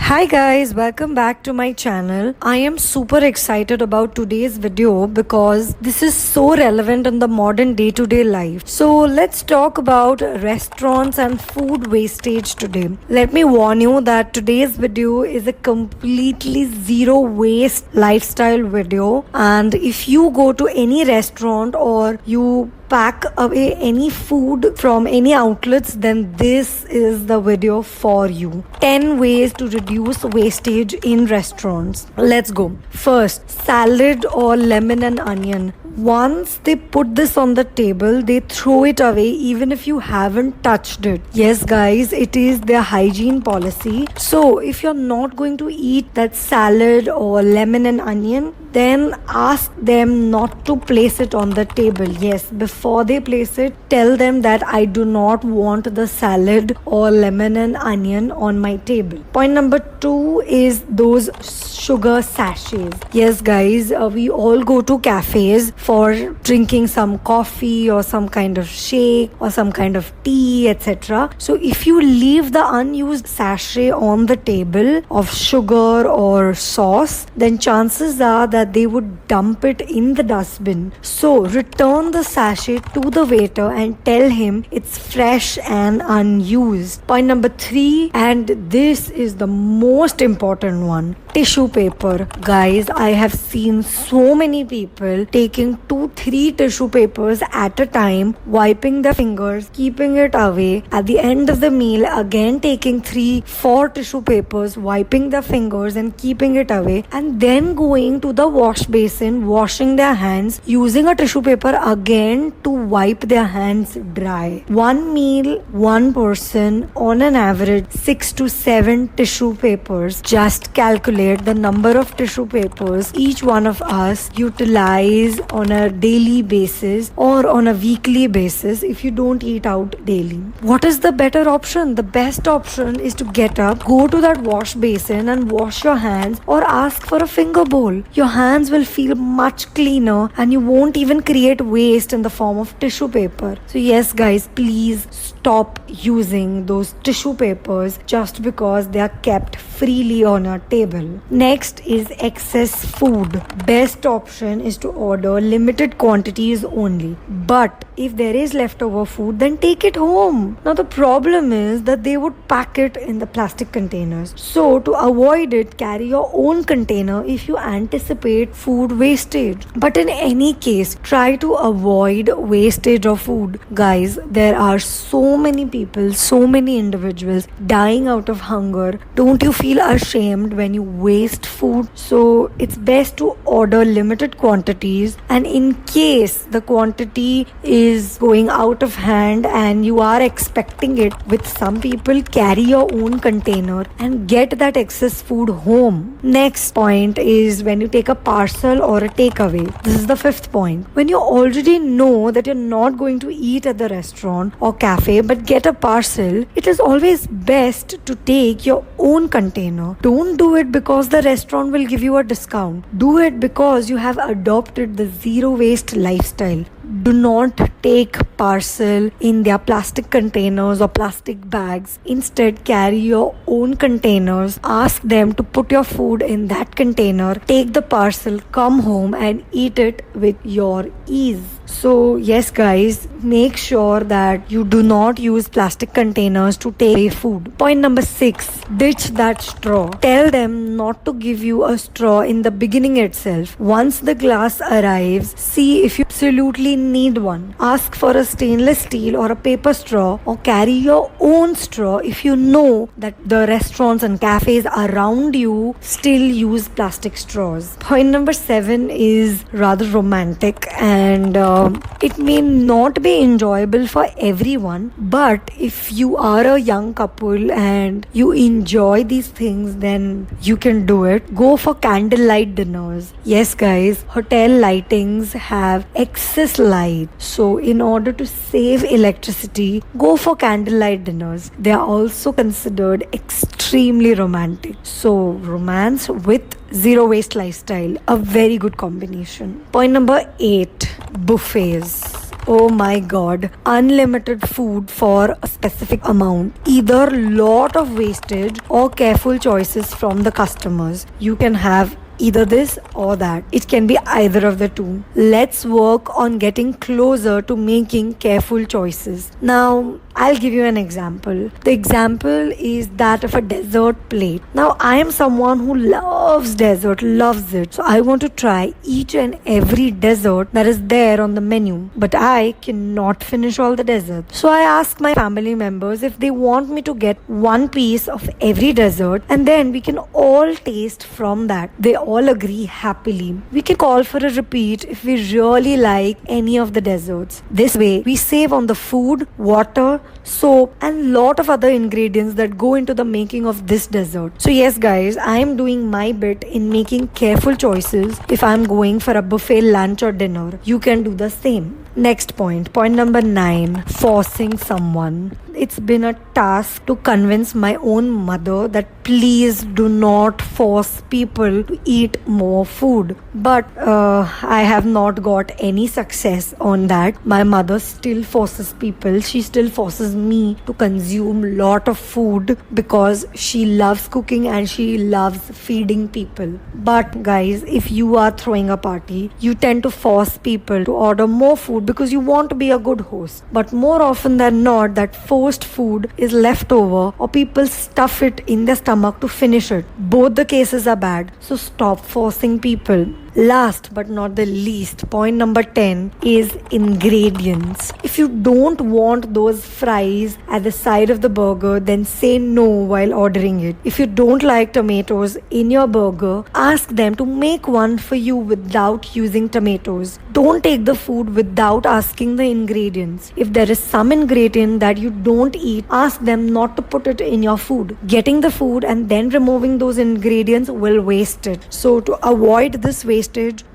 Hi guys, welcome back to my channel. I am super excited about today's video because this is so relevant in the modern day-to-day life. So let's talk about restaurants and food wastage today. Let me warn you that today's video is a completely zero waste lifestyle video, and if you go to any restaurant or you pack away any food from any outlets, then this is the video for you. 10 ways to reduce wastage in restaurants. Let's go. First, salad or lemon and onion. Once they put this on the table, they throw it away even if you haven't touched it. Yes guys, it is their hygiene policy. So if you're not going to eat that salad or lemon and onion, then ask them not to place it on the table. Yes, before they place it, tell them that I do not want the salad or lemon and onion on my table. Point number 2 is those sugar sachets. Yes guys, we all go to cafes for drinking some coffee or some kind of shake or some kind of tea, etc. So if you leave the unused sachet on the table of sugar or sauce, then chances are that they would dump it in the dustbin. So return the sachet to the waiter and tell him it's fresh and unused. Point number 3, and this is the most important one, tissue paper. Guys, I have seen so many people taking 2-3 tissue papers at a time, wiping their fingers, keeping it away. At the end of the meal, again taking 3-4 tissue papers, wiping their fingers and keeping it away, and then going to the wash basin, washing their hands, using a tissue paper again to wipe their hands dry. One meal, one person, on an average 6 to 7 tissue papers. Just calculate the number of tissue papers each one of us utilize on a daily basis or on a weekly basis if you don't eat out daily. What is the better option? The best option is to get up, go to that wash basin and wash your hands, or ask for a finger bowl. Your hands will feel much cleaner and you won't even create waste in the form of tissue paper. So yes guys, please stop using those tissue papers just because they are kept freely on our table. Next is excess food. Best option is to order limited quantities only. But if there is leftover food, then take it home. Now the problem is that they would pack it in the plastic containers. So to avoid it, carry your own container if you anticipate food wastage. But in any case, try to avoid wastage of food. Guys, there are so many people, so many individuals dying out of hunger. Don't you feel ashamed when you waste food? So it's best to order limited quantities, and in case the quantity is going out of hand and you are expecting it with some people, carry your own container and get that excess food home. Next point is when you take a parcel or a takeaway. This is the 5th point. When you already know that you're not going to eat at the restaurant or cafe but get a parcel, it is always best to take your own container. Don't do it because the restaurant will give you a discount. Do it because you have adopted the zero waste lifestyle. Do not take parcel in their plastic containers or plastic bags. Instead, carry your own containers. Ask them to put your food in that container. Take the parcel, come home and eat it with your ease. So yes guys, make sure that you do not use plastic containers to take away food. Point number 6, ditch that straw. Tell them not to give you a straw in the beginning itself. Once the glass arrives, see if you absolutely need one. Ask for a stainless steel or a paper straw, or carry your own straw if you know that the restaurants and cafes around you still use plastic straws. Point number 7 is rather romantic, and it may not be enjoyable for everyone, but if you are a young couple and you enjoy these things, then you can do it. Go for candlelight dinners. Yes guys, hotel lightings have excess light, so in order to save electricity, go for candlelight dinners. They are also considered extremely romantic. So romance with zero waste lifestyle, a very good combination. Point number 8, buffets. Oh my god, unlimited food for a specific amount. Either lot of wastage or careful choices from the customers. You can have either this or that. It can be either of the two. Let's work on getting closer to making careful choices. Now, I'll give you an example. The example is that of a dessert plate. Now, I am someone who loves dessert, loves it. So, I want to try each and every dessert that is there on the menu. But I cannot finish all the desserts. So, I ask my family members if they want me to get one piece of every dessert and then we can all taste from that. They all agree happily. We can call for a repeat if we really like any of the desserts. This way, we save on the food, water, soap and lot of other ingredients that go into the making of this dessert. So yes guys, I am doing my bit in making careful choices if I am going for a buffet lunch or dinner. You can do the same. Next point number 9, forcing someone. It's been a task to convince my own mother that please do not force people to eat more food. But I have not got any success on that. My mother still forces people. She still forces me to consume lot of food because she loves cooking and she loves feeding people. But guys, if you are throwing a party, you tend to force people to order more food because you want to be a good host. But more often than not, that forced food is left over or people stuff it in their stomach to finish it. Both the cases are bad. So stop forcing people. Last but not the least, point number 10 is ingredients. If you don't want those fries at the side of the burger, then say no while ordering it. If you don't like tomatoes in your burger, ask them to make one for you without using tomatoes. Don't take the food without asking the ingredients. If there is some ingredient that you don't eat, ask them not to put it in your food. Getting the food and then removing those ingredients will waste it. So to avoid this wastage,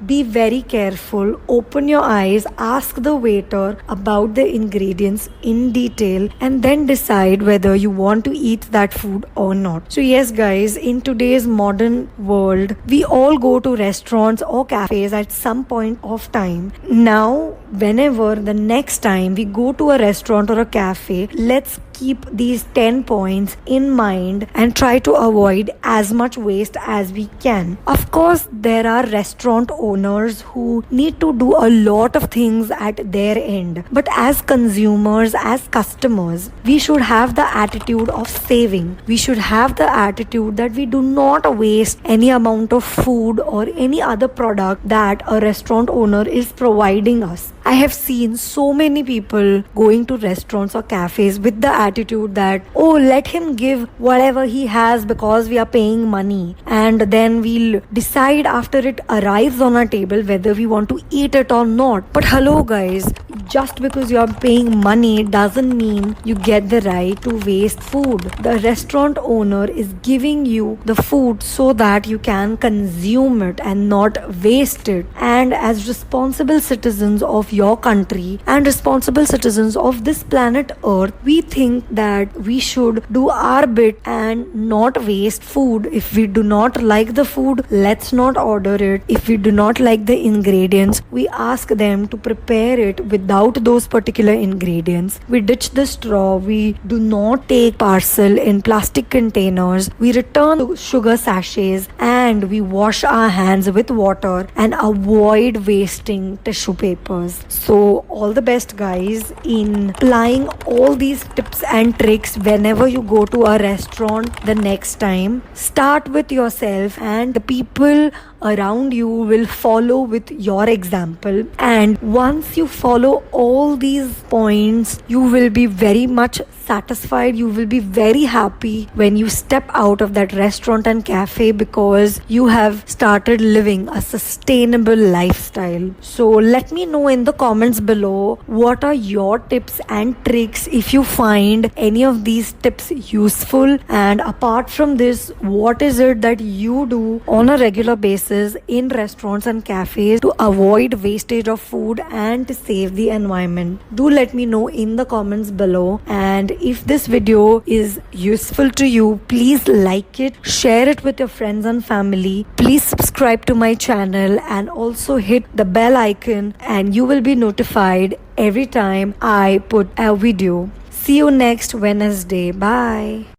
be very careful, open your eyes, ask the waiter about the ingredients in detail and then decide whether you want to eat that food or not. So yes guys, in today's modern world, we all go to restaurants or cafes at some point of time. Now, whenever the next time we go to a restaurant or a cafe, let's keep these 10 points in mind and try to avoid as much waste as we can. Of course, there are restaurant owners who need to do a lot of things at their end. But as consumers, as customers, we should have the attitude of saving. We should have the attitude that we do not waste any amount of food or any other product that a restaurant owner is providing us. I have seen so many people going to restaurants or cafes with the attitude that, oh, let him give whatever he has because we are paying money, and then we'll decide after it arrives on our table whether we want to eat it or not. But hello guys, just because you are paying money doesn't mean you get the right to waste food. The restaurant owner is giving you the food so that you can consume it and not waste it. And as responsible citizens of your country and responsible citizens of this planet Earth, we think that we should do our bit and not waste food. If we do not like the food, let's not order it. If we do not like the ingredients, we ask them to prepare it without those particular ingredients. We ditch the straw. We do not take parcel in plastic containers. We return the sugar sachets and we wash our hands with water and avoid wasting tissue papers. So all the best guys in applying all these tips and tricks whenever you go to a restaurant the next time. Start with yourself and the people around you will follow with your example. And once you follow all these points, you will be very much satisfied. You will be very happy when you step out of that restaurant and cafe because you have started living a sustainable lifestyle. So let me know in the comments below what are your tips and tricks if you find any of these tips useful, and apart from this, what is it that you do on a regular basis in restaurants and cafes to avoid wastage of food and to save the environment. Do let me know in the comments below. And if this video is useful to you, please like it, share it with your friends and family. Please subscribe to my channel and also hit the bell icon, and you will be notified every time I put a video. See you next Wednesday. Bye.